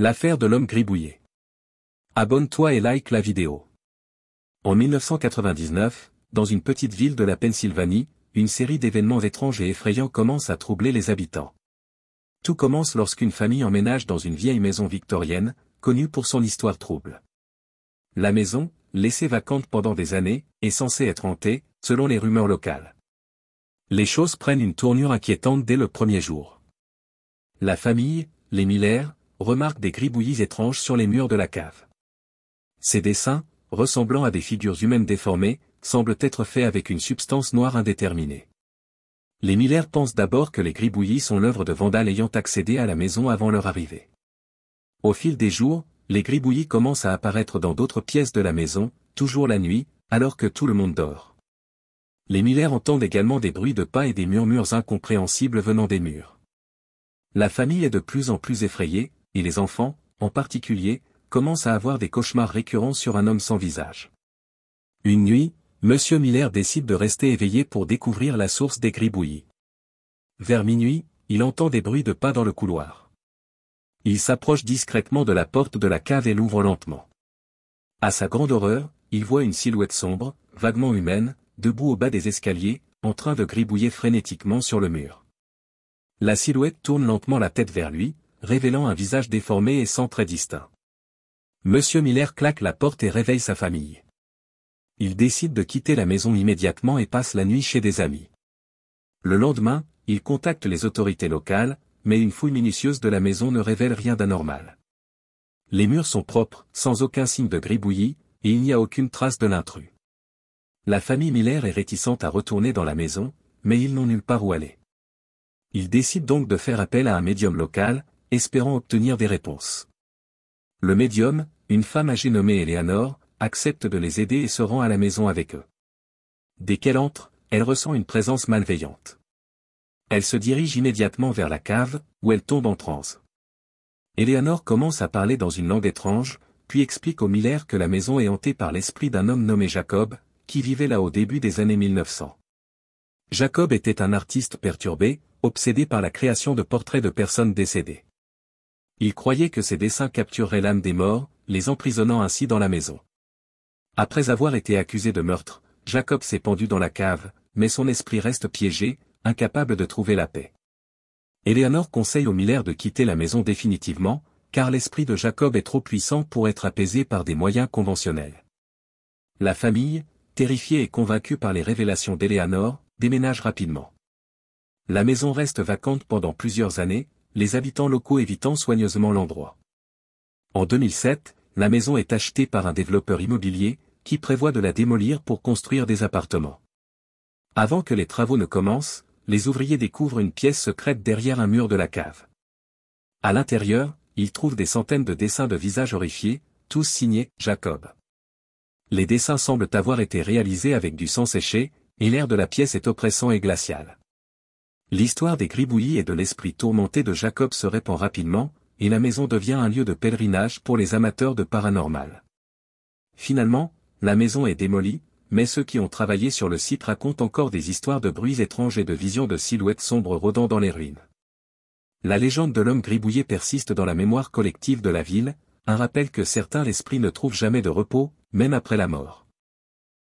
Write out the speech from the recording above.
L'affaire de l'homme gribouillé. Abonne-toi et like la vidéo. En 1999, dans une petite ville de la Pennsylvanie, une série d'événements étranges et effrayants commence à troubler les habitants. Tout commence lorsqu'une famille emménage dans une vieille maison victorienne, connue pour son histoire trouble. La maison, laissée vacante pendant des années, est censée être hantée, selon les rumeurs locales. Les choses prennent une tournure inquiétante dès le premier jour. La famille, les Miller, remarque des gribouillis étranges sur les murs de la cave. Ces dessins, ressemblant à des figures humaines déformées, semblent être faits avec une substance noire indéterminée. Les Miller pensent d'abord que les gribouillis sont l'œuvre de vandales ayant accédé à la maison avant leur arrivée. Au fil des jours, les gribouillis commencent à apparaître dans d'autres pièces de la maison, toujours la nuit, alors que tout le monde dort. Les Miller entendent également des bruits de pas et des murmures incompréhensibles venant des murs. La famille est de plus en plus effrayée, et les enfants, en particulier, commencent à avoir des cauchemars récurrents sur un homme sans visage. Une nuit, Monsieur Miller décide de rester éveillé pour découvrir la source des gribouillis. Vers minuit, il entend des bruits de pas dans le couloir. Il s'approche discrètement de la porte de la cave et l'ouvre lentement. À sa grande horreur, il voit une silhouette sombre, vaguement humaine, debout au bas des escaliers, en train de gribouiller frénétiquement sur le mur. La silhouette tourne lentement la tête vers lui, révélant un visage déformé et sans traits distincts. Monsieur Miller claque la porte et réveille sa famille. Il décide de quitter la maison immédiatement et passe la nuit chez des amis. Le lendemain, il contacte les autorités locales, mais une fouille minutieuse de la maison ne révèle rien d'anormal. Les murs sont propres, sans aucun signe de gribouillis, et il n'y a aucune trace de l'intrus. La famille Miller est réticente à retourner dans la maison, mais ils n'ont nulle part où aller. Ils décident donc de faire appel à un médium local, espérant obtenir des réponses. Le médium, une femme âgée nommée Eleanor, accepte de les aider et se rend à la maison avec eux. Dès qu'elle entre, elle ressent une présence malveillante. Elle se dirige immédiatement vers la cave, où elle tombe en transe. Eleanor commence à parler dans une langue étrange, puis explique aux Miller que la maison est hantée par l'esprit d'un homme nommé Jacob, qui vivait là au début des années 1900. Jacob était un artiste perturbé, obsédé par la création de portraits de personnes décédées. Il croyait que ses dessins captureraient l'âme des morts, les emprisonnant ainsi dans la maison. Après avoir été accusé de meurtre, Jacob s'est pendu dans la cave, mais son esprit reste piégé, incapable de trouver la paix. Eleanor conseille aux Miller de quitter la maison définitivement, car l'esprit de Jacob est trop puissant pour être apaisé par des moyens conventionnels. La famille, terrifiée et convaincue par les révélations d'Eleanor, déménage rapidement. La maison reste vacante pendant plusieurs années, les habitants locaux évitant soigneusement l'endroit. En 2007, la maison est achetée par un développeur immobilier, qui prévoit de la démolir pour construire des appartements. Avant que les travaux ne commencent, les ouvriers découvrent une pièce secrète derrière un mur de la cave. À l'intérieur, ils trouvent des centaines de dessins de visages horrifiés, tous signés Jacob. Les dessins semblent avoir été réalisés avec du sang séché, et l'air de la pièce est oppressant et glacial. L'histoire des gribouillis et de l'esprit tourmenté de Jacob se répand rapidement, et la maison devient un lieu de pèlerinage pour les amateurs de paranormal. Finalement, la maison est démolie, mais ceux qui ont travaillé sur le site racontent encore des histoires de bruits étranges et de visions de silhouettes sombres rôdant dans les ruines. La légende de l'homme gribouillé persiste dans la mémoire collective de la ville, un rappel que certains l'esprits ne trouvent jamais de repos, même après la mort.